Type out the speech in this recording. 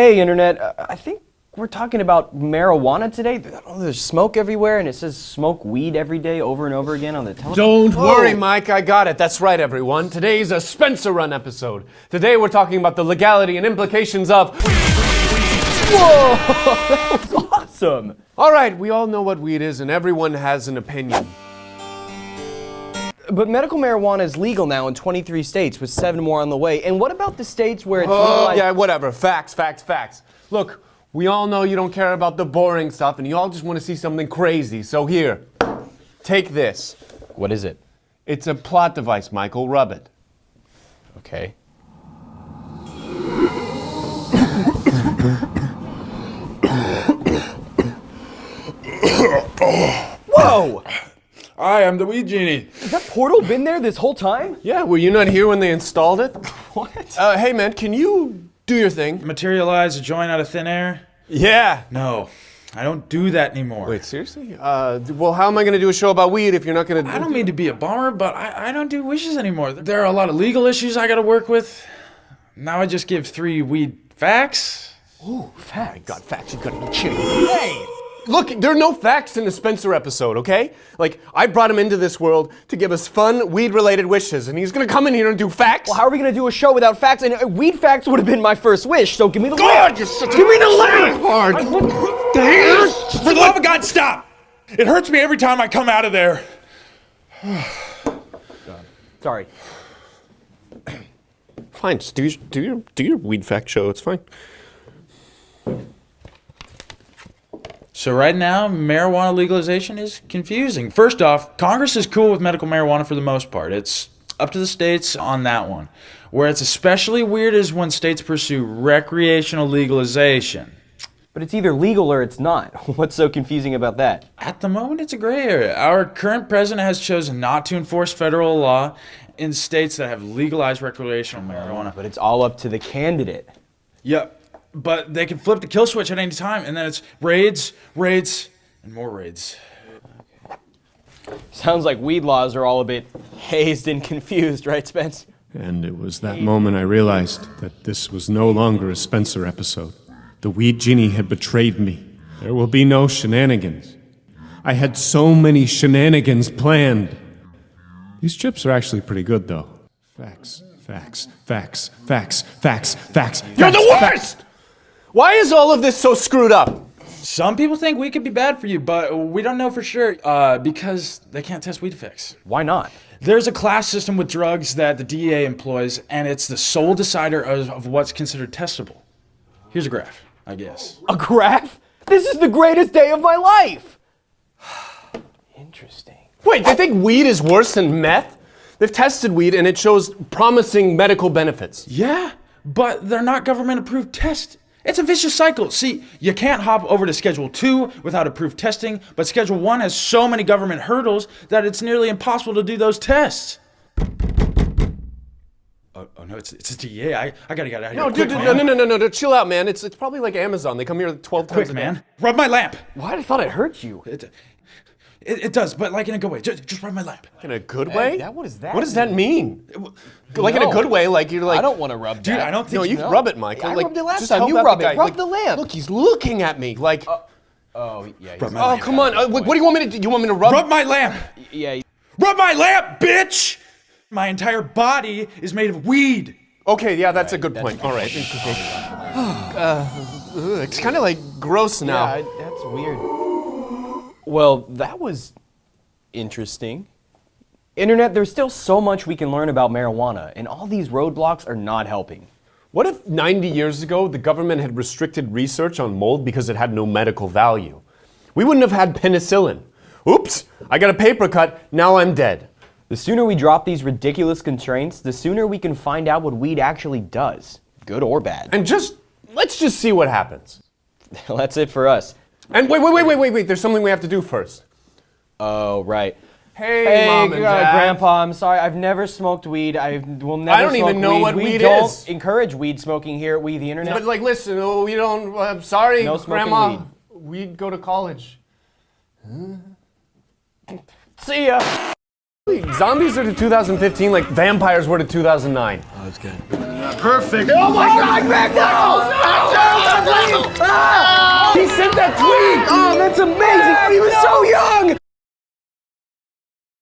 Hey, Internet, I think we're talking about marijuana today. There's smoke everywhere, and it says smoke weed every day over and over again on the television. Don't worry, Mike, I got it. That's right, everyone. Today's a Spencer Run episode. Today we're talking about the legality and implications of... Whoa, that was awesome. All right, we all know what weed is, and everyone has an opinion. But medical marijuana is legal now in 23 states, with 7 more on the way. And what about the states where it's legalized? Yeah, whatever. Facts. Look, we all know you don't care about the boring stuff, and you all just want to see something crazy. So here, take this. What is it? It's a plot device, Michael. Rub it. Okay. Whoa! I am the Weed Genie. Has that portal been there this whole time? Yeah, were you not here when they installed it? What? Hey, man, can you do your thing? Materialize a joint out of thin air? Yeah. No, I don't do that anymore. Wait, seriously? Well, how am I going to do a show about weed if you're not going to... I don't mean to be a bummer, but I don't do wishes anymore. There are a lot of legal issues I got to work with. Now I just give 3 weed facts. Ooh, facts. God, facts, you gotta be kidding me. Hey! Look, there are no facts in the Spencer episode, okay? Like, I brought him into this world to give us fun, weed-related wishes, and he's gonna come in here and do facts? Well, how are we gonna do a show without facts? And weed facts would have been my first wish, so give me the God, you're such a... Give me the lamp! Hard. For the love of God, stop! It hurts me every time I come out of there. Sorry. Fine, just do your weed fact show, it's fine. So right now, marijuana legalization is confusing. First off, Congress is cool with medical marijuana for the most part. It's up to the states on that one. Where it's especially weird is when states pursue recreational legalization. But it's either legal or it's not. What's so confusing about that? At the moment, it's a gray area. Our current president has chosen not to enforce federal law in states that have legalized recreational marijuana. But it's all up to the candidate. Yep. But they can flip the kill switch at any time, and then it's raids, and more raids. Sounds like weed laws are all a bit hazed and confused, right, Spence? And it was that moment I realized that this was no longer a Spencer episode. The Weed Genie had betrayed me. There will be no shenanigans. I had so many shenanigans planned. These chips are actually pretty good, though. Facts. You're the worst! Why is all of this so screwed up? Some people think weed could be bad for you, but we don't know for sure because they can't test weed effects. Why not? There's a class system with drugs that the DEA employs, and it's the sole decider of what's considered testable. Here's a graph, I guess. A graph? This is the greatest day of my life! Interesting. Wait, they think weed is worse than meth? They've tested weed and it shows promising medical benefits. Yeah, but they're not government-approved tests. It's a vicious cycle. See, you can't hop over to Schedule 2 without approved testing, but Schedule 1 has so many government hurdles that it's nearly impossible to do those tests. Oh no, it's a DEA. I gotta get out of here. No, Quick, dude, man. no, chill out, man. It's probably like Amazon. They come here 12 times Quick, a day. man. Rub my lamp. Why? I thought it hurt you. It does, but like in a good way. Just rub my lamp. In a good way? What is that? What does that mean? Like in a good way, like you're like... I don't want to rub that. Dude, I don't think No, you know. rub it, Michael. I like, rubbed it last just time. help You out rub the it. guy. Rub Like, the lamp. Look, he's looking at me. Like, Oh, yeah. Rub my oh, lamp. come on. What do you want me to do? You want me to rub... Rub my lamp. Yeah. Rub my lamp, bitch! My entire body is made of weed. Okay, yeah, that's a good point. All right. It's kind of like gross now. Yeah, that's weird. Well, that was interesting. Internet, there's still so much we can learn about marijuana, and all these roadblocks are not helping. What if 90 years ago the government had restricted research on mold because it had no medical value? We wouldn't have had penicillin. Oops, I got a paper cut, now I'm dead. The sooner we drop these ridiculous constraints, the sooner we can find out what weed actually does, good or bad. And let's just see what happens. That's it for us. And wait, there's something we have to do first. Oh, right. Hey, Mom and Dad. Grandpa, I'm sorry, I've never smoked weed. I will never I don't smoke even know weed. what we weed don't is. encourage weed smoking here at We the Internet. But like, listen, we don't, I'm sorry, No smoking Grandma. weed. We'd go to college. See ya! Zombies are to 2015 like vampires were to 2009. Oh, that's good. Perfect. Oh my God, Greg, no! He sent that tweet! Oh, that's amazing! He was so young!